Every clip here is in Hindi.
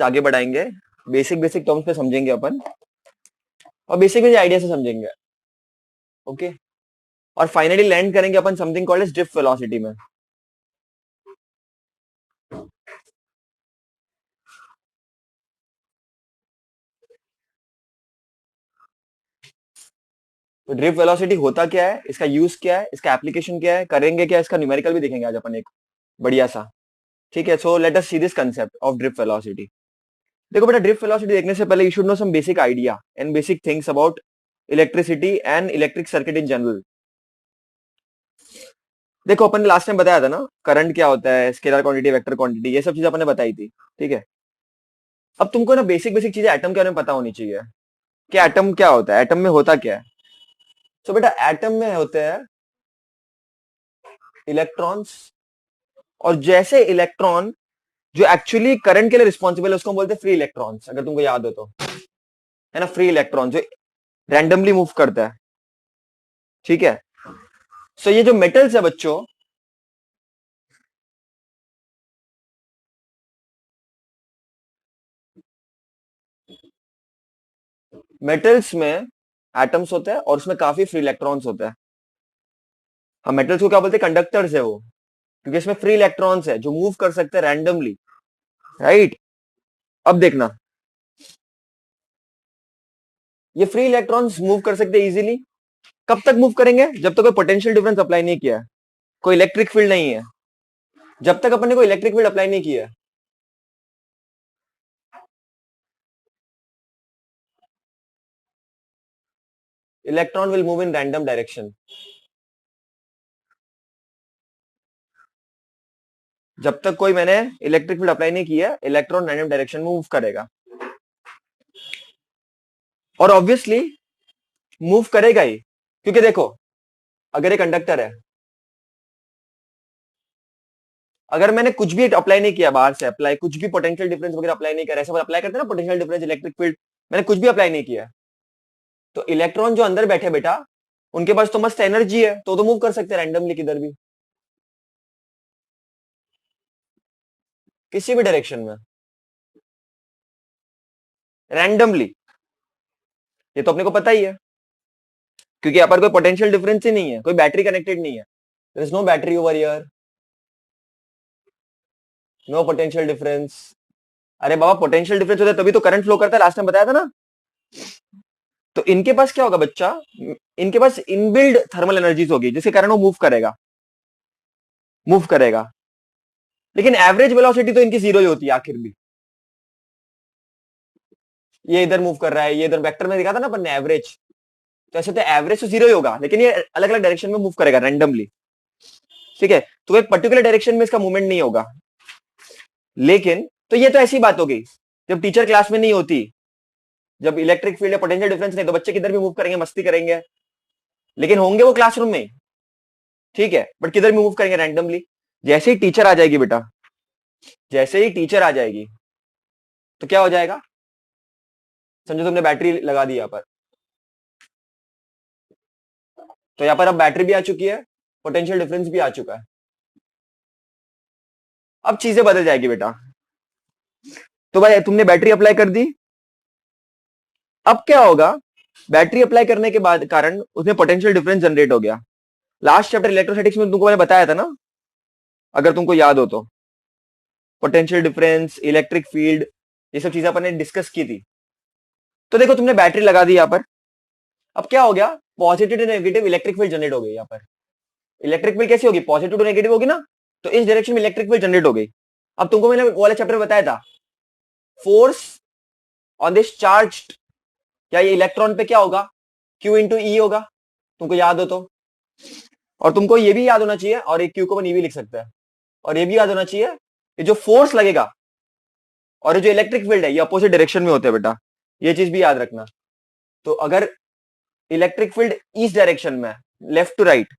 आगे बढ़ाएंगे, बेसिक बेसिक टर्म्स पे समझेंगे अपन, और बेसिक बेसिक आइडिया से समझेंगे। ओके, और फाइनली लैंड करेंगे अपन something called as drift velocity में। तो ड्रिफ्ट वेलोसिटी होता क्या है, इसका यूज क्या है, इसका एप्लीकेशन क्या है, करेंगे क्या, इसका न्यूमेरिकल भी देखेंगे आज अपन एक बढ़िया सा। ठीक है, so let us see this concept of drift velocity. देखो बेटा, ड्रिफ्ट वेलोसिटी देखने से पहले you should know some basic idea and basic things about electricity and electric circuit in general. देखो, अपन ने लास्ट टाइम बताया था ना, करंट क्या होता है, स्केलर क्वांटिटी, वेक्टर क्वांटिटी, ये सब चीजें अपन ने बताई थी। ठीक है, अब तुमको ना बेसिक बेसिक चीजें एटम के बारे में पता होनी चाहिए कि एटम क्या होता है, एटम में होता क्या है। तो बेटा, एटम में होते हैं इलेक्ट्रॉन्स, और जैसे इलेक्ट्रॉन जो एक्चुअली करंट के लिए रिस्पॉन्सिबल है उसको हम बोलते हैं फ्री इलेक्ट्रॉन्स, अगर तुमको याद हो तो, है ना, फ्री इलेक्ट्रॉन जो रैंडमली मूव करता है। ठीक है, सो ये जो मेटल्स है बच्चों, मेटल्स में एटम्स होते हैं और उसमें काफी फ्री इलेक्ट्रॉन्स होते हैं। हम मेटल्स को क्या बोलते हैं, कंडक्टर्स है वो, क्योंकि इसमें फ्री इलेक्ट्रॉन्स है जो मूव कर सकते हैं रैंडमली। राइट, अब देखना, ये फ्री इलेक्ट्रॉन्स मूव कर सकते हैं इजीली। कब तक मूव करेंगे, जब तक कोई पोटेंशियल डिफरेंस अप्लाई नहीं किया है, कोई इलेक्ट्रिक फील्ड नहीं है। जब तक अपन ने कोई इलेक्ट्रिक फील्ड अप्लाई नहीं किया है, electron will move in random direction. जब तक कोई मैंने इलेक्ट्रिक फील्ड अप्लाई नहीं किया, इलेक्ट्रॉन रैंडम डायरेक्शन में मूव करेगा, और ऑब्वियसली मूव करेगा ही, क्योंकि देखो, अगर ये कंडक्टर है, अगर मैंने कुछ भी अप्लाई नहीं किया बाहर से, अप्लाई कुछ भी पोटेंशियल डिफरेंस वगैरह अप्लाई नहीं करा, ऐसे अप्लाई करते हैं ना पोटेंशियल डिफरेंस, इलेक्ट्रिक फील्ड, मैंने कुछ भी अप्लाई नहीं किया, तो इलेक्ट्रॉन जो अंदर बैठे बेटा, उनके पास तो मस्त एनर्जी है, तो मूव कर सकते हैं रैंडमली किधर भी, किसी भी डायरेक्शन में, रैंडमली। ये तो अपने को पता ही है, क्योंकि यहाँ पर कोई पोटेंशियल डिफरेंस ही नहीं है, कोई बैटरी कनेक्टेड नहीं है, there is no battery over here, no potential difference. अरे बाबा, पोटेंशियल डिफरेंस होता है तभी तो करंट फ्लो करता है, लास्ट टाइम बताया था ना। तो इनके पास क्या होगा बच्चा, इनके पास इनबिल्ड थर्मल एनर्जीज होगी जिसके कारण वो मूव करेगा, मूव करेगा। लेकिन एवरेज वेलोसिटी तो इनकी जीरो ही होती है आखिर भी। ये इधर मूव कर रहा है, ये इधर, वेक्टर में दिखा था ना अपन ने एवरेज, तो ऐसे तो एवरेज तो जीरो ही होगा, लेकिन ये अलग अलग डायरेक्शन में मूव करेगा रैंडमली। ठीक है, तो एक पर्टिकुलर डायरेक्शन में इसका मूवमेंट नहीं होगा। लेकिन तो ये तो ऐसी बात हो गई जब टीचर क्लास में नहीं होती, जब इलेक्ट्रिक फील्ड या पोटेंशियल डिफरेंस नहीं, तो बच्चे किधर भी मूव करेंगे, मस्ती करेंगे, लेकिन होंगे वो क्लासरूम में। ठीक है, बट किधर भी मूव करेंगे रैंडमली। जैसे ही टीचर आ जाएगी बेटा, जैसे ही टीचर आ जाएगी, तो क्या हो जाएगा, समझो तुमने बैटरी लगा दी यहाँ पर, तो यहाँ पर अब बैटरी भी आ चुकी है, पोटेंशियल डिफरेंस भी आ चुका है, अब चीजें बदल जाएगी बेटा। तो भाई तुमने बैटरी अप्लाई कर दी, अब क्या होगा, बैटरी अप्लाई करने के बाद कारण उसमें पोटेंशियल डिफरेंस जनरेट हो गया। लास्ट चैप्टर इलेक्ट्रोस्टैटिक्स में तुमको मैंने बताया था ना, अगर तुमको याद हो तो, पोटेंशियल डिफरेंस, इलेक्ट्रिक फील्ड, ये सब चीजें अपन ने डिस्कस की थी। तो देखो, तुमने बैटरी लगा दी यहाँ पर, अब क्या हो गया, positive to negative electric field generate हो गई यहाँ पर। इलेक्ट्रिक फील्ड कैसी होगी, पॉजिटिव टू नेगेटिव होगी ना, तो इस डायरेक्शन में इलेक्ट्रिक फील्ड जनरेट हो गई। अब तुमको मैंने वो वाले चैप्टर में बताया था, फोर्स ऑन दिस चार्ज, क्या ये इलेक्ट्रॉन पे क्या होगा, क्यू इंटू ई होगा, तुमको याद हो तो। और तुमको ये भी याद होना चाहिए, और एक क्यू को अपन ई भी लिख सकता है, और ये भी याद होना चाहिए, ये जो फोर्स लगेगा और ये जो इलेक्ट्रिक फील्ड है, ये अपोजिट डायरेक्शन में होते हैं बेटा, ये चीज भी याद रखना। तो अगर इलेक्ट्रिक फील्ड इस डायरेक्शन में, लेफ्ट टू राइट,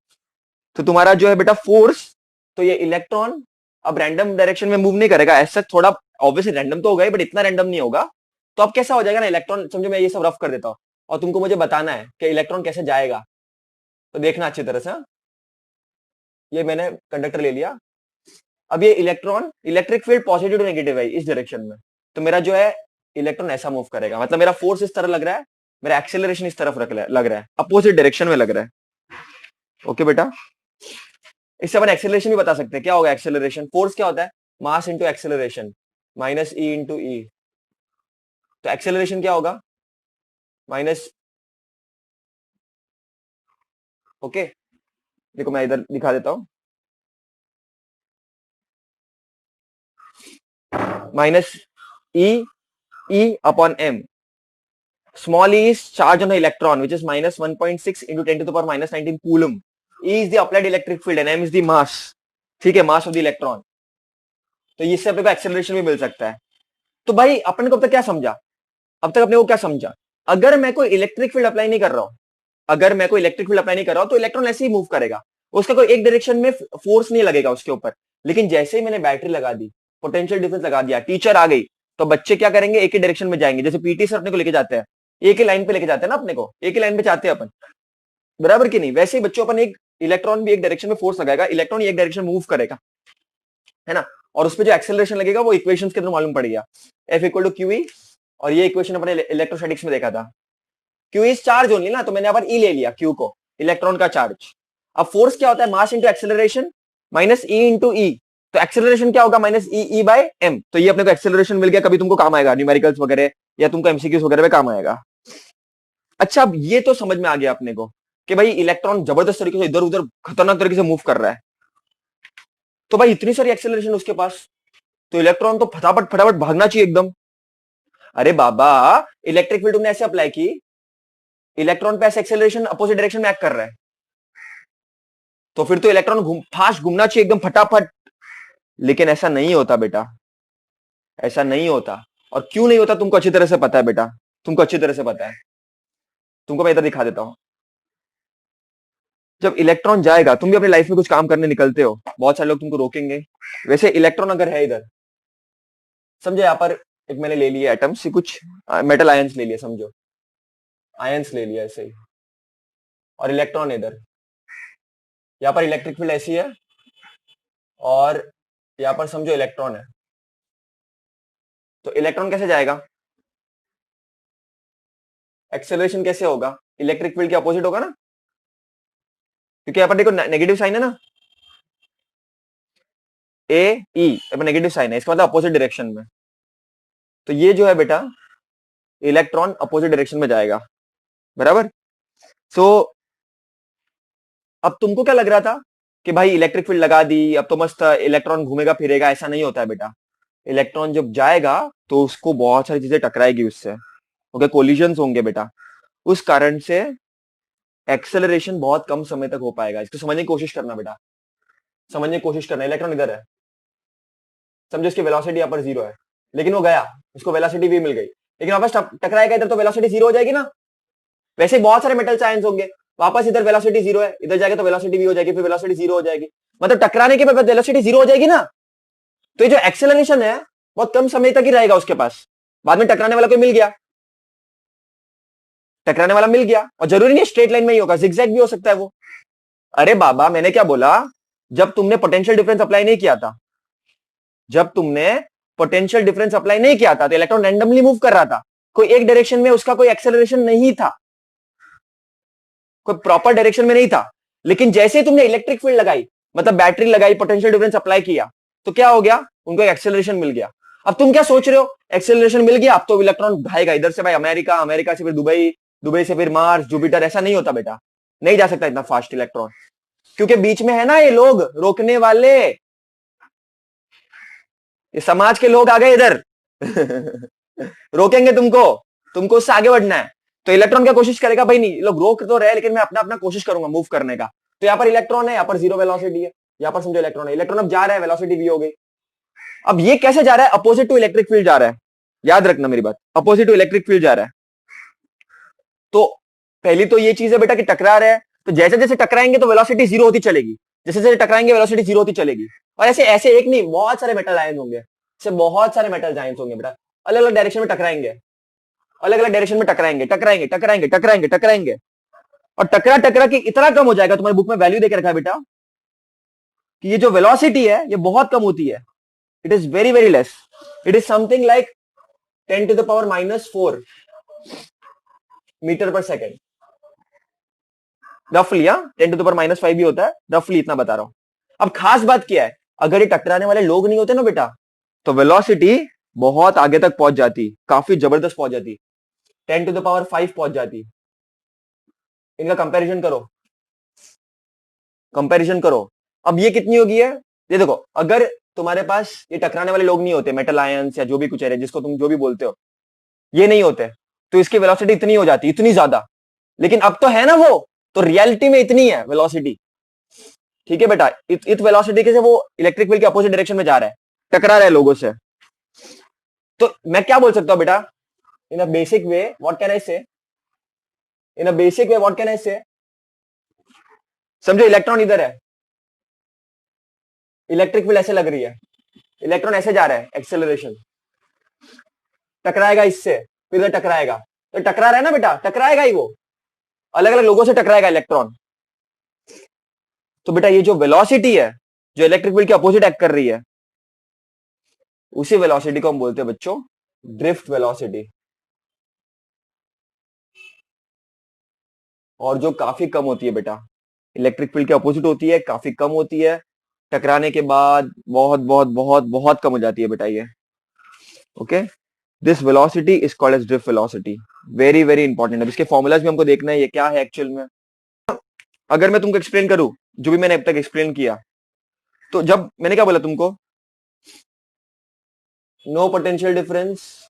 तो तुम्हारा जो है बेटा फोर्स, तो ये इलेक्ट्रॉन अब रैंडम डायरेक्शन में मूव नहीं करेगा, ऐसा थोड़ा ऑब्वियसली रैंडम तो होगा ही, बट इतना रैंडम नहीं होगा। तो अब कैसा हो जाएगा ना, इलेक्ट्रॉन, समझो मैं ये सब रफ कर देता हूं, और तुमको मुझे बताना है कि इलेक्ट्रॉन कैसे जाएगा, तो देखना अच्छी तरह से, हाँ? ये मैंने कंडक्टर ले लिया, अब ये electron, electric field positive to negative है इस डायरेक्शन में, तो मेरा जो है इलेक्ट्रॉन ऐसा मूव करेगा, मतलब मेरा फोर्स इस तरह लग रहा है, मेरा एक्सेलरेशन इस तरफ लग रहा है, अपोजिट डायरेक्शन में लग रहा है। ओके बेटा, इससे अपन एक्सेलरेशन भी बता सकते हैं। क्या होगा एक्सेलरेशन? फोर्स क्या होता है? Mass into acceleration minus e into e. तो एक्सेलरेशन क्या होगा? माइनस, ओके देखो मैं इधर दिखा देता हूं, minus E upon M. Small e is charge on an electron, which is minus 1.6 into 10 to the power minus 19 coulomb. E is the applied electric field and m is the mass. ठीक है, mass of the electron. तो इससे अपने को एक्सेलरेशन भी मिल सकता है। तो भाई अपन को अब तक क्या समझा? अब तक अपने को क्या समझा? अगर मैं कोई इलेक्ट्रिक फील्ड अप्लाई नहीं कर रहा हूं, अगर मैं कोई इलेक्ट्रिक फील्ड अप्लाई नहीं कर रहा हूं, तो इलेक्ट्रॉन ऐसे ही मूव करेगा, उसका कोई एक डायरेक्शन में फोर्स नहीं लगेगा उसके ऊपर। लेकिन जैसे ही मैंने बैटरी लगा दी, पोटेंशियल डिफरेंस लगा दिया, टीचर आ गई, तो बच्चे क्या करेंगे? एक ही डायरेक्शन में जाएंगे। जैसे पीटी सर अपने को लेके जाते हैं, एक ही लाइन पे लेके जाते हैं ना, अपने को एक ही लाइन पे चाहते हैं अपन, बराबर की नहीं? वैसे ही बच्चों अपन एक इलेक्ट्रॉन भी एक डायरेक्शन में फोर्स लगाएगा, इलेक्ट्रॉन एक डायरेक्शन मूव करेगा, है ना? और उस पर जो एक्सेलरेशन लगेगा वो इक्वेशंस के अंदर मालूम पड़ गया, F equal to Q E. और ये इक्वेशन अपने इलेक्ट्रोस्टैटिक्स में देखा था, क्यू इज चार्ज ओनली ना, तो मैंने यहाँ पर ई ले लिया, क्यू को, इलेक्ट्रॉन का चार्ज। अब फोर्स क्या होता है? Mass into acceleration minus e into e. तो एक्सेलरेशन क्या होगा? Minus e by m. तो ये अपने को एक्सेलरेशन मिल गया, कभी तुमको काम आएगा न्यूमेरिकल्स वगैरह या तुमको एमसीक्यूज वगैरह में काम आएगा। अच्छा, अब ये तो समझ में आ गया अपने को कि भाई इलेक्ट्रॉन जबरदस्त तरीके से इधर उधर खतरनाक तरीके से मूव कर रहा है। तो भाई इतनी सारी एक्सेलरेशन उसके पास, तो इलेक्ट्रॉन तो फटाफट फटाफट भागना चाहिए एकदम। अरे बाबा, इलेक्ट्रिक फील्ड तुमने ऐसे अप्लाई की, इलेक्ट्रॉन पे ऐसे एक्सेलरेशन अपोजिट डायरेक्शन में एक्ट कर रहा है, तो फिर तो इलेक्ट्रॉन फास्ट घूमना चाहिए एकदम फटाफट। लेकिन ऐसा नहीं होता बेटा, ऐसा नहीं होता। और क्यों नहीं होता तुमको अच्छी तरह से पता है बेटा, तुमको अच्छी तरह से पता है। तुमको मैं इधर दिखा देता हूं। जब इलेक्ट्रॉन जाएगा, तुम भी अपनी लाइफ में कुछ काम करने निकलते हो, बहुत सारे लोग तुमको रोकेंगे। वैसे इलेक्ट्रॉन अगर है इधर, समझो यहाँ पर एक मैंने ले लिया एटम्स, कुछ मेटल आयंस ले लिया, समझो आयंस ले लिया ऐसे ही, और इलेक्ट्रॉन इधर, यहाँ पर इलेक्ट्रिक फील्ड ऐसी है, और यहाँ पर समझो इलेक्ट्रॉन है। तो इलेक्ट्रॉन कैसे जाएगा? एक्सेलरेशन कैसे होगा? इलेक्ट्रिक फील्ड के अपोजिट होगा ना, क्योंकि यहाँ पर देखो नेगेटिव साइन है ना, ए ई नेगेटिव साइन है, इसका मतलब अपोजिट डायरेक्शन में। तो ये जो है बेटा, इलेक्ट्रॉन अपोजिट डायरेक्शन में जाएगा, बराबर। सो अब तुमको क्या लग रहा था कि भाई इलेक्ट्रिक फील्ड लगा दी, अब तो मस्त इलेक्ट्रॉन घूमेगा फिरेगा? ऐसा नहीं होता है बेटा। इलेक्ट्रॉन जब जाएगा तो उसको बहुत सारी चीजें टकराएगी उससे, ओके, कोलिजन्स होंगे बेटा। उस कारण से एक्सेलरेशन बहुत कम समय तक हो पाएगा। इसको समझने की कोशिश करना बेटा, समझने की कोशिश करना। इलेक्ट्रॉन इधर है, समझो इसकी वेलोसिटी यहाँ पर 0 है, लेकिन वो गया, उसको वेलोसिटी भी मिल गई, लेकिन वापस टकराएगा इधर तो वेलोसिटी 0 हो जाएगी ना। वैसे बहुत सारे मेटल आयंस होंगे, वापस इधर वेलोसिटी 0 है, इधर जाएगा तो वेलोसिटी भी हो जाएगी, फिर वेलोसिटी 0 हो जाएगी, मतलब टकराने के बाद वेलोसिटी 0 हो जाएगी ना। तो ये जो एक्सेलरेशन है बहुत कम समय तक ही रहेगा उसके पास, बाद में टकराने वाला कोई मिल गया, टकराने वाला मिल गया। और जरूरी नहीं स्ट्रेट लाइन में ही होगा, जिगजैग भी हो सकता है वो। अरे बाबा, मैंने क्या बोला? जब तुमने पोटेंशियल डिफरेंस अप्लाई नहीं किया था, जब तुमने पोटेंशियल डिफरेंस अप्लाई नहीं किया था, तो इलेक्ट्रॉन रैंडमली मूव कर रहा था, कोई एक डायरेक्शन में उसका कोई एक्सेलरेशन नहीं था, कोई प्रॉपर डायरेक्शन में नहीं था। लेकिन जैसे ही तुमने इलेक्ट्रिक फील्ड लगाई, मतलब बैटरी लगाई, पोटेंशियल डिफरेंस अप्लाई किया, तो क्या हो गया? उनको एक्सेलरेशन मिल गया। अब तुम क्या सोच रहे हो? एक्सेलरेशन मिल गया, अब तो इलेक्ट्रॉन भागेगा इधर से भाई अमेरिका, अमेरिका से फिर दुबई, दुबई से फिर मार्स, जुपिटर। ऐसा नहीं होता बेटा, नहीं जा सकता इतना फास्ट इलेक्ट्रॉन, क्योंकि बीच में है ना ये लोग रोकने वाले, ये समाज के लोग आ गए इधर रोकेंगे तुमको, तुमको उससे आगे बढ़ना है। तो इलेक्ट्रॉन क्या कोशिश करेगा? भाई नहीं, लोग रोक तो रहे, लेकिन मैं अपना अपना कोशिश करूंगा मूव करने का। तो यहाँ पर इलेक्ट्रॉन है, यहाँ पर 0 वेलोसिटी है, यहाँ पर समझो इलेक्ट्रॉन है, इलेक्ट्रॉन अब जा रहा है, वेलोसिटी भी हो गई। अब ये कैसे जा रहा है? अपोजिट टू इलेक्ट्रिक फील्ड जा रहा है, याद रखना मेरी बात, अपोजिट टू इलेक्ट्रिक फील्ड जा रहा है। तो पहली तो ये चीज है बेटा कि टकरा रहा है, तो जैसे जैसे टकराएंगे तो वेलोसिटी 0 होती चलेगी, जैसे जैसे टकराएंगे वेलोसिटी 0 होती चलेगी। और ऐसे ऐसे एक नहीं, बहुत सारे मेटल आयंस होंगे, ऐसे बहुत सारे मेटल आयंस होंगे बेटा, अलग अलग डायरेक्शन में टकराएंगे, अलग अलग डायरेक्शन में टकराएंगे, टकराएंगे टकराएंगे टकराएंगे टकराएंगे, और टकरा टकरा के इतना कम हो जाएगा, तुम्हारे बुक में वैल्यू देके रखा है बेटा, कि ये जो वेलोसिटी है ये बहुत कम होती है, it is very very less, it is something like 10⁻⁴ metre per second, रफली। 10⁻⁵ भी होता है, रफली इतना बता रहा हूं। अब खास बात क्या है, अगर ये टकराने वाले लोग नहीं होते ना बेटा, तो वेलोसिटी बहुत आगे तक पहुंच जाती, काफी जबरदस्त पहुंच जाती, 10⁵ पहुंच जाती। इनका कंपैरिजन करो, कंपैरिजन करो। अब ये कितनी होगी है, ये देखो, अगर तुम्हारे पास ये टकराने वाले लोग नहीं होते, मेटल आयंस या जो भी कुछ है जिसको तुम जो भी बोलते हो, ये नहीं होते, तो इसकी वेलोसिटी इतनी हो जाती, इतनी ज्यादा। लेकिन अब तो है ना वो, तो रियलिटी में इतनी है वेलोसिटी। ठीक है बेटा, इस वेलोसिटी के से वो इलेक्ट्रिक फील्ड के अपोजिट डायरेक्शन में जा रहा है, टकरा रहा है लोगों से। तो मैं क्या बोल सकता हूं बेटा, in a basic way what can I say, in a basic way what can I say, समझो इलेक्ट्रॉन इधर है, इलेक्ट्रिक फील्ड ऐसे लग रही है, इलेक्ट्रॉन ऐसे जा रहा है, एक्सेलरेशन, टकराएगा इससे, फिर इधर टकराएगा, तो टकरा रहा है ना बेटा, टकराएगा ही वो, अलग अलग लोगों से टकराएगा इलेक्ट्रॉन। तो बेटा ये जो वेलोसिटी है, जो इलेक्ट्रिक फील्ड के अपोजिट एक्ट कर रही है, उसी वेलोसिटी को हम बोलते हैं बच्चों ड्रिफ्ट वेलोसिटी, और जो काफी कम होती है बेटा, इलेक्ट्रिक फील्ड के अपोजिट होती है, काफी कम होती है, टकराने के बाद बहुत बहुत बहुत बहुत कम हो जाती है बेटा ये। Okay, this velocity is called as drift velocity. Very very important है, इसके फॉर्मूलाज भी हमको देखना है ये क्या है एक्चुअल में। अगर मैं तुमको एक्सप्लेन करूं जो भी मैंने अब तक एक्सप्लेन किया, तो जब मैंने क्या बोला तुमको, no potential difference,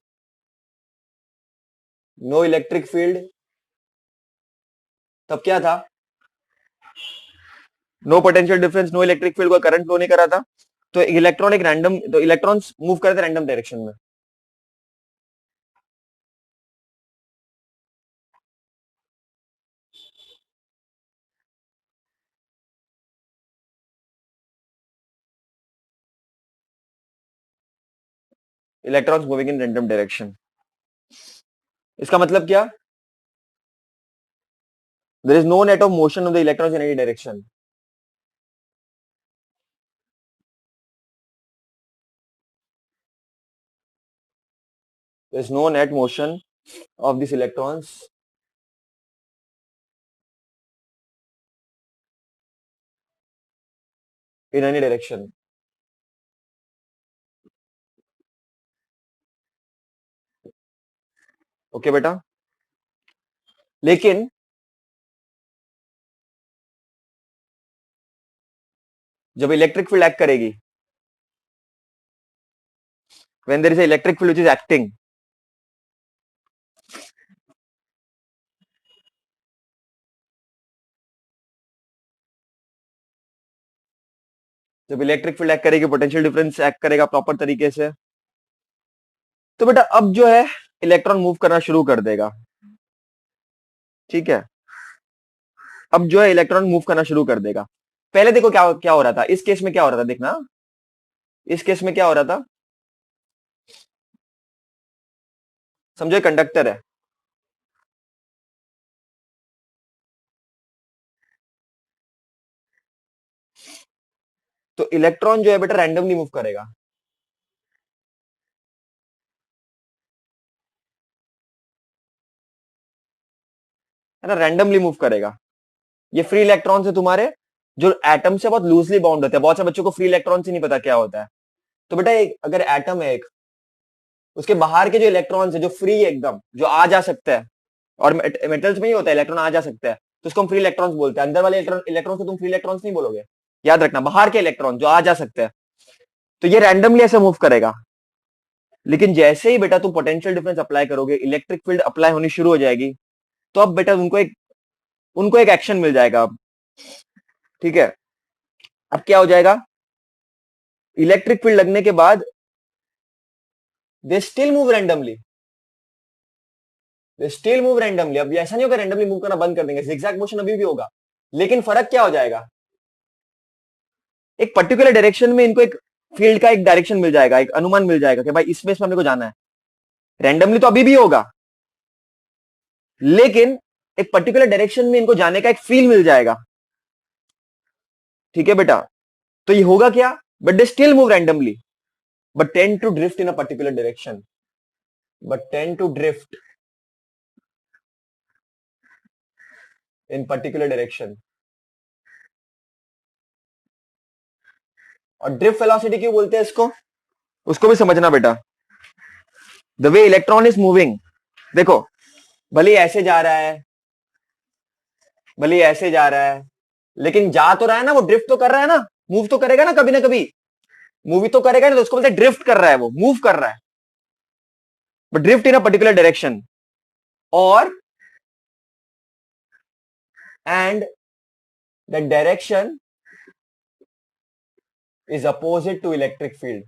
no electric field, तब क्या था, no potential difference, no electric field, कोई करंट फ्लो नहीं करा था, तो इलेक्ट्रॉन एक रैंडम, तो इलेक्ट्रॉन्स मूव करते रैंडम डायरेक्शन में। Electrons moving in random direction, इसका मतलब क्या, there is no net of motion of the electrons in any direction. There is no net motion of these electrons in any direction. Okay बेटा, लेकिन जब इलेक्ट्रिक फील्ड एक्ट करेगी, when there is an electric field which is acting, जब इलेक्ट्रिक फील्ड एक्ट करेगी, पोटेंशियल डिफरेंस एक्ट करेगा प्रॉपर तरीके से, तो बेटा अब जो है इलेक्ट्रॉन मूव करना शुरू कर देगा। ठीक है, अब जो है इलेक्ट्रॉन मूव करना शुरू कर देगा। पहले देखो क्या क्या हो रहा था, इस केस में क्या हो रहा था, देखना, इस केस में क्या हो रहा था, समझो कंडक्टर है, तो इलेक्ट्रॉन जो है बेटा रैंडमली मूव करेगा, है ना, रैंडमली मूव करेगा। ये फ्री इलेक्ट्रॉन है तुम्हारे, जो एटम से बहुत लूजली बाउंड होते हैं, बहुत सारे बच्चों को फ्री इलेक्ट्रॉन से नहीं पता क्या होता है। तो बेटा एक अगर एटम है एक, उसके बाहर के जो इलेक्ट्रॉन्स है जो फ्री है एकदम, जो आ जा सकता है, और मेटल्स में ही होता है इलेक्ट्रॉन आ जा सकता है, तो उसको हम फ्री इलेक्ट्रॉन्स बोलते हैं। अंदर वाले इलेक्ट्रॉन को तुम फ्री इलेक्ट्रॉन्स नहीं बोलोगे, याद रखना, बाहर के इलेक्ट्रॉन जो आ जा सकते हैं, तो ये रैंडमली ऐसे मूव करेगा। लेकिन जैसे ही बेटा तुम पोटेंशियल डिफरेंस अप्लाई करोगे, इलेक्ट्रिक फील्ड अप्लाई होनी शुरू हो जाएगी, तो अब बेटा उनको एक एक्शन मिल जाएगा अब। ठीक है, अब क्या हो जाएगा, इलेक्ट्रिक फील्ड लगने के बाद दे स्टिल मूव रैंडमली, दे स्टिल मूव रैंडमली। अब ऐसा नहीं होगा रैंडमली मूव करना बंद कर देंगे, zigzag मोशन अभी भी होगा, लेकिन फर्क क्या हो जाएगा, एक पर्टिकुलर डायरेक्शन में इनको एक फील्ड का एक डायरेक्शन मिल जाएगा, एक अनुमान मिल जाएगा कि भाई इस स्पेस में हमने को जाना है। रैंडमली तो अभी भी होगा, लेकिन एक पर्टिकुलर डायरेक्शन में इनको जाने का एक फील मिल जाएगा। ठीक है बेटा, तो ये होगा क्या, but they still move randomly but tend to drift in a particular direction. but tend to drift in particular direction. और ड्रिफ्ट वेलोसिटी क्यों बोलते हैं इसको, उसको भी समझना बेटा. The way electron is moving, देखो भले ही ऐसे जा रहा है, भले ही ऐसे जा रहा है, लेकिन जा तो रहा है ना, वो ड्रिफ्ट तो कर रहा है ना, मूव तो करेगा ना कभी मूवी तो करेगा ना, तो उसको बोलते हैं ड्रिफ्ट कर रहा है, वो मूव कर रहा है, but drift in a particular direction. और and the direction is opposite to electric field.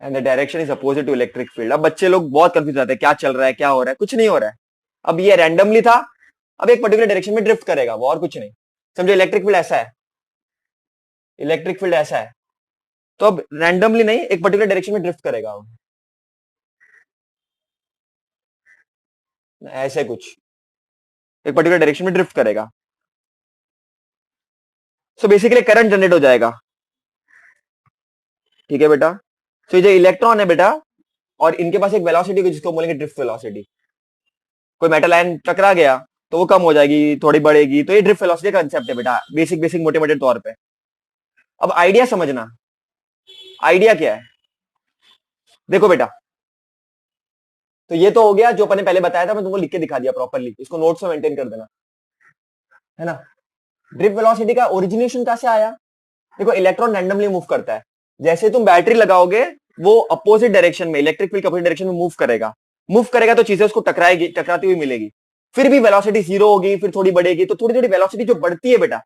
And the direction is opposite to electric field. अब बच्चे लोग बहुत कंफ्यूज आते हैं, क्या चल रहा है, क्या हो रहा है, कुछ नहीं हो रहा है. अब ये रैंडमली था, अब एक पर्टिकुलर डायरेक्शन में ड्रिफ्ट करेगा वो, और कुछ नहीं. समझो इलेक्ट्रिक फील्ड ऐसा है, इलेक्ट्रिक फील्ड ऐसा है, तो अब रैंडमली नहीं, एक पर्टिकुलर डायरेक्शन में ड्रिफ्ट करेगा वो, ऐसे कुछ एक पर्टिकुलर डायरेक्शन में ड्रिफ्ट करेगा. सो बेसिकली करंट जनरेट हो जाएगा. ठीक है बेटा. सो ये जो इलेक्ट्रॉन है बेटा, और इनके पास एक वेलोसिटी होगी जिसको बोलेंगे ड्रिफ्ट वेलोसिटी. कोई मेटल आयन टकरा गया तो वो कम हो जाएगी, थोड़ी बढ़ेगी, तो ये ड्रिफ्ट वेलोसिटी का कंसेप्ट है बेटा, बेसिक बेसिक मोटे मोटे तौर पे. अब आइडिया समझना, आइडिया क्या है, देखो बेटा. तो ये तो हो गया जो अपन ने पहले बताया था, मैं तुमको लिख के दिखा दिया प्रॉपरली, इसको नोट्स में मेंटेन कर देना, है ना. ड्रिफ्ट वेलोसिटी का ओरिजिनेशन कहां से आया, देखो इलेक्ट्रॉन रैंडमली मूव करता है, जैसे तुम बैटरी लगाओगे वो अपोजिट डायरेक्शन में, इलेक्ट्रिक फील्ड अपोजिट डायरेक्शन में मूव करेगा तो चीजें उसको टकराएगी, टकराती हुई मिलेगी. फिर भी वेलोसिटी जीरो होगी, फिर थोड़ी बढ़ेगी, तो थोड़ी थोड़ी वेलोसिटी जो बढ़ती है बेटा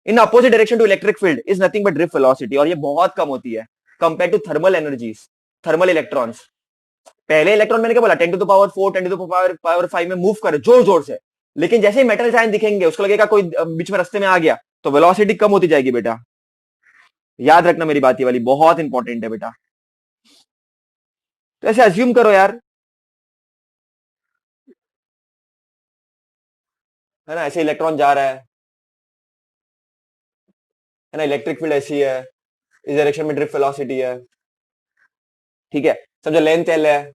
in opposite direction to electric field is nothing but drift velocity. और ये बहुत कम होती है compare to thermal energies, thermal electrons. पहले इलेक्ट्रॉन मैंने क्या बोला, 10 to the power 4, 10 to the power 5 में मूव करे जोर जोर से, लेकिन जैसे ही मेटल आयन दिखेंगे उसको लगेगा कोई बीच में रास्ते में आ गया, तो वेलोसिटी कम होती जाएगी बेटा. याद रखना मेरी बात, ये वाली बहुत इंपॉर्टेंट है बेटा. तो ऐसे अज्यूम करो यार, है ना, ऐसे इलेक्ट्रॉन जा रहा है ना, इलेक्ट्रिक फील्ड ऐसी है, इस डायरेक्शन में ड्रिफ्ट वेलोसिटी है. ठीक है, समझो लेंथ एल है.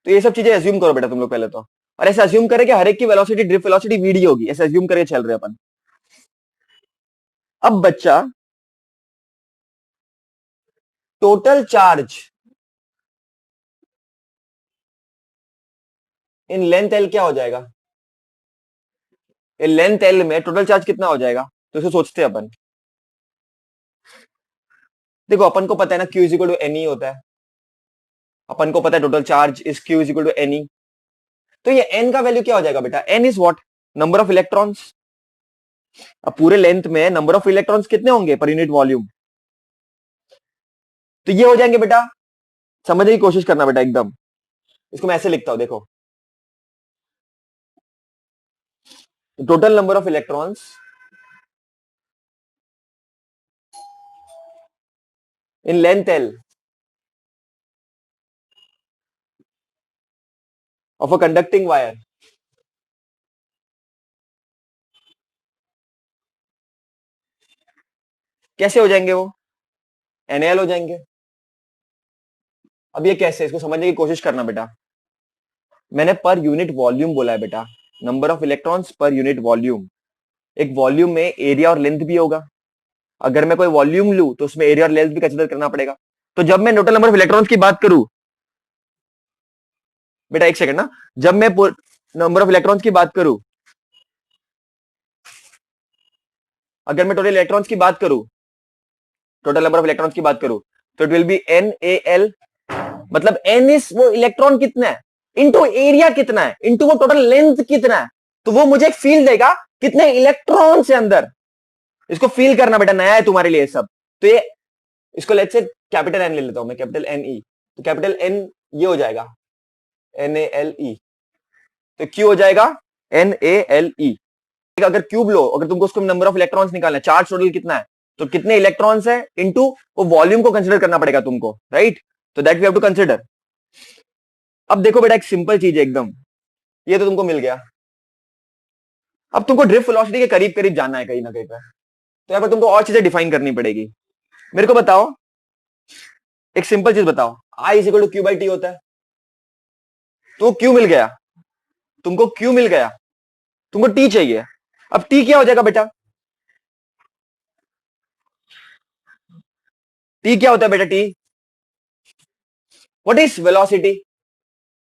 तो ये सब चीजें अज्यूम करो बेटा तुम लोग पहले तो, और ऐसे अज्यूम करे कि हर एक की वेलोसिटी ड्रिफ्ट वेलोसिटी वीडी होगी, ऐसे अज्यूम करके चल रहे अपन. अब बच्चा, total charge in length L क्या हो जाएगा, इन लेंथ एल में टोटल चार्ज कितना हो जाएगा, तो इसे सोचते हैं अपन. देखो अपन को पता है ना Q is equal to N E होता है, अपन को पता है total charge is Q is equal to N E. तो ये n का वैल्यू क्या हो जाएगा बेटा, n is what, number of electrons. अब पूरे लेंथ में नंबर ऑफ इलेक्ट्रॉन्स कितने होंगे पर यूनिट वॉल्यूम, तो ये हो जाएंगे बेटा. समझने की कोशिश करना बेटा एकदम. इसको मैं ऐसे लिखता हूं देखो, total number of electrons in length L of a conducting wire, कैसे हो जाएंगे वो, NaL हो जाएंगे. अब ये कैसे, इसको समझने की कोशिश करना बेटा. मैंने पर यूनिट वॉल्यूम बोला है बेटा, number of electrons per unit volume. एक वॉल्यूम में एरिया और लेंथ भी होगा, अगर मैं कोई वॉल्यूम लूं तो उसमें एरिया और लेंथ भी कंसीडर करना पड़ेगा. तो जब मैं टोटल नंबर ऑफ इलेक्ट्रॉन्स की बात करूं बेटा, एक सेकंड ना, जब मैं नंबर ऑफ इलेक्ट्रॉन्स की बात करूं, अगर मैं टोटल इलेक्ट्रॉन्स की बात करूं, टोटल नंबर ऑफ इलेक्ट्रॉन्स की बात करूं, तो इट विल बी NaL. मतलब n इज वो इलेक्ट्रॉन कितना है इनटू एरिया कितना है इनटू वो टोटल लेंथ कितना है, तो वो मुझे एक फील देगा कितने इलेक्ट्रॉन से अंदर. इसको फील करना बेटा, नया है तुम्हारे लिए सब. तो ये, इसको लेट्स से कैपिटल N ले लेता हूं मैं, कैपिटल NE. तो कैपिटल N ये हो जाएगा NaLe, तो Q हो जाएगा NaLe. अगर क्यूब लो, अगर तुमको उसको नंबर ऑफ इलेक्ट्रॉन्स निकालना है, चार्ज टोटल कितना है, तो कितने इलेक्ट्रॉन्स है इनटू वो वॉल्यूम को कंसीडर करना पड़ेगा तुमको, राइट. तो that we have to consider. अब देखो बेटा, एक सिंपल चीज है एकदम, ये तो तुमको मिल गया. अब तुमको ड्रिफ्ट वेलोसिटी के करीब करीब जाना है कहीं ना कहीं पे. तो यहाँ पर तुमको और चीजें डिफाइन करनी पड़ेगी। मेरे को बताओ, एक सिंपल चीज बताओ, I is equal to q by t होता है, तो क्यू मिल गया, तुमको क्यू मिल गया, तुमको टी चाहिए। अब टी क्या हो जाएगा बेटा? टी क्या होता है बेटा? T what is velocity?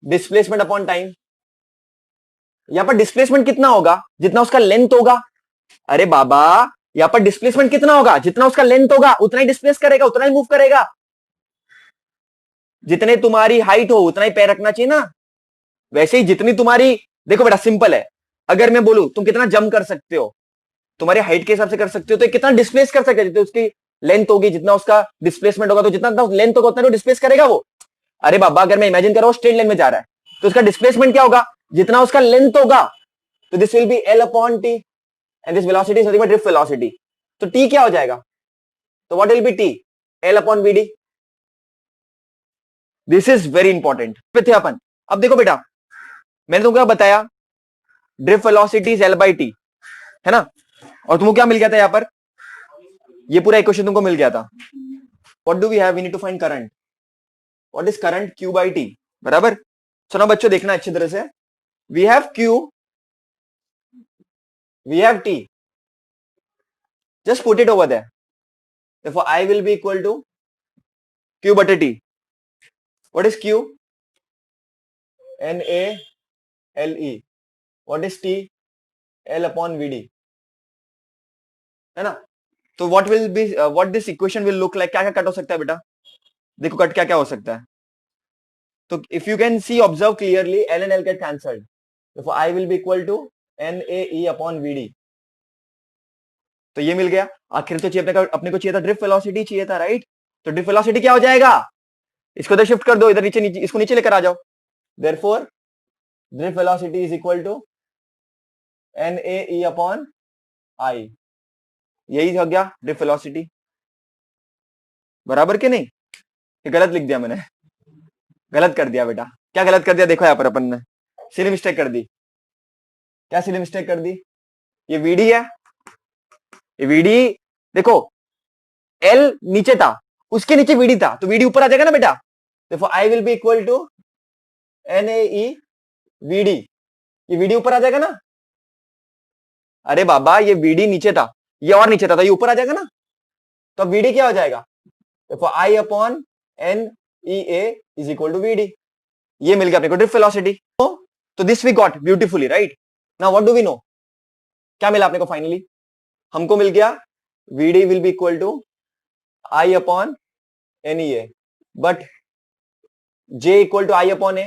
Displacement upon time. यहां पर डिस्प्लेसमेंट कितना होगा? जितना उसका लेंथ होगा। अरे बाबा, यहां पर डिस्प्लेसमेंट कितना होगा? जितना उसका लेंथ होगा उतना ही डिस्प्लेस करेगा, उतना ही मूव करेगा। जितने तुम्हारी हाइट हो उतना ही पैर रखना चाहिए ना। वैसे ही जितनी तुम्हारी, देखो बेटा सिंपल है, अगर मैं बोलूं तुम कितना जंप कर सकते हो, तुम्हारी हाइट के हिसाब से कर सकते हो, तो कितना डिस्प्लेस कर सकते हो, जितनी उसकी लेंथ होगी, जितना उसका डिस्प्लेसमेंट होगा, तो जितना लेंथ होगा उतना तो डिस्प्लेस करेगा वो। अरे बाबा, अगर मैं इमेजिन करो स्ट्रेट लाइन में जा रहा है, तो उसका डिस्प्लेसमेंट क्या होगा? जितना उसका लेंथ होगा। तो this will be L upon T, and this velocity is nothing but drift velocity. तो टी क्या हो जाएगा? तो what will be T? L upon V D. This is very important पे थे अपन। अब देखो बेटा, मैंने तुमको क्या बताया? Drift velocity is L by T, है ना? और तुमको क्या मिल गया था यहां पर? ये पूरा इक्वेशन तुमको मिल गया था। What do we have? We need to find current. What is current? Q by T, बराबर। सुनो बच्चों, देखना अच्छी तरह से। We have Q, we have T, just put it over there. Therefore, I will be equal to Q बटे T. What is Q? NaLe. What is T? L upon VD. है ना? तो what will be what this equation will look like? क्या क्या कट हो सकता है बेटा? देखो कट क्या क्या हो सकता है। तो if you can see, observe clearly, L and L get cancelled. Therefore, I will be equal to NaE upon VD. तो ये मिल गया। आखिर तो चाहिए अपने को चाहिए था ड्रिफ्ट वेलोसिटी चाहिए था, राइट? तो ड्रिफ्ट वेलोसिटी क्या हो जाएगा? इसको इधर शिफ्ट कर दो, इधर नीचे, नीचे इसको नीचे लेकर आ जाओ। Therefore, drift velocity is equal to NaE upon I. यही हो गया ड्रिफ्ट वेलोसिटी, बराबर के नहीं? ये गलत लिख दिया मैंने, गलत कर दिया बेटा। क्या गलत कर दिया? देखो यहाँ पर अपन ने सिली मिस्टेक कर दी। क्या सिली मिस्टेक कर दी? ये वीडी है, ये वीडी, देखो एल नीचे था, उसके नीचे वीडी था, तो वीडी ऊपर आ जाएगा ना बेटा। देखो I will be equal to NaE VD। ये वीडी ऊपर आ जाएगा ना। अरे बाबा, ये वीडी नीचे था, ये और नीचे था, तो ये ऊपर आ जाएगा ना। तो अब वीडी क्या हो जाएगा? देखो I upon NEA is equal to VD। ये मिल गया अपने को ड्रिफ्ट वेलोसिटी। तो this we got beautifully, right? Now what do we know? क्या मिला अपने को फाइनली? हमको मिल गया VD will be equal to I upon NEA, but J equal to I upon A।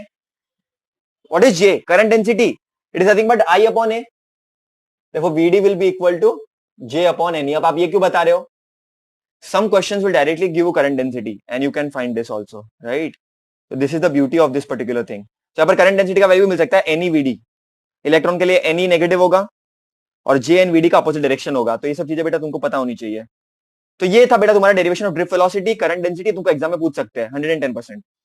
What is J? Current density. It is nothing but I upon A। देखो VD will be equal to J upon NE। अब आप ये क्यों बता रहे हो? Some questions will directly give you current density and you can find this also, right? So this is the beauty of this particular thing. तो यहाँ पर करंट डेंसिटी का वैल्यू मिल सकता है NeVD। इलेक्ट्रॉन के लिए Ne नेगेटिव होगा और JnVD का अपोजिट डायरेक्शन होगा। तो ये सब चीजें बेटा तुमको पता होनी चाहिए। तो ये था बेटा तुम्हारा derivation of drift velocity, current density. तुमको एग्जाम में पूछ सकते हैं 110%।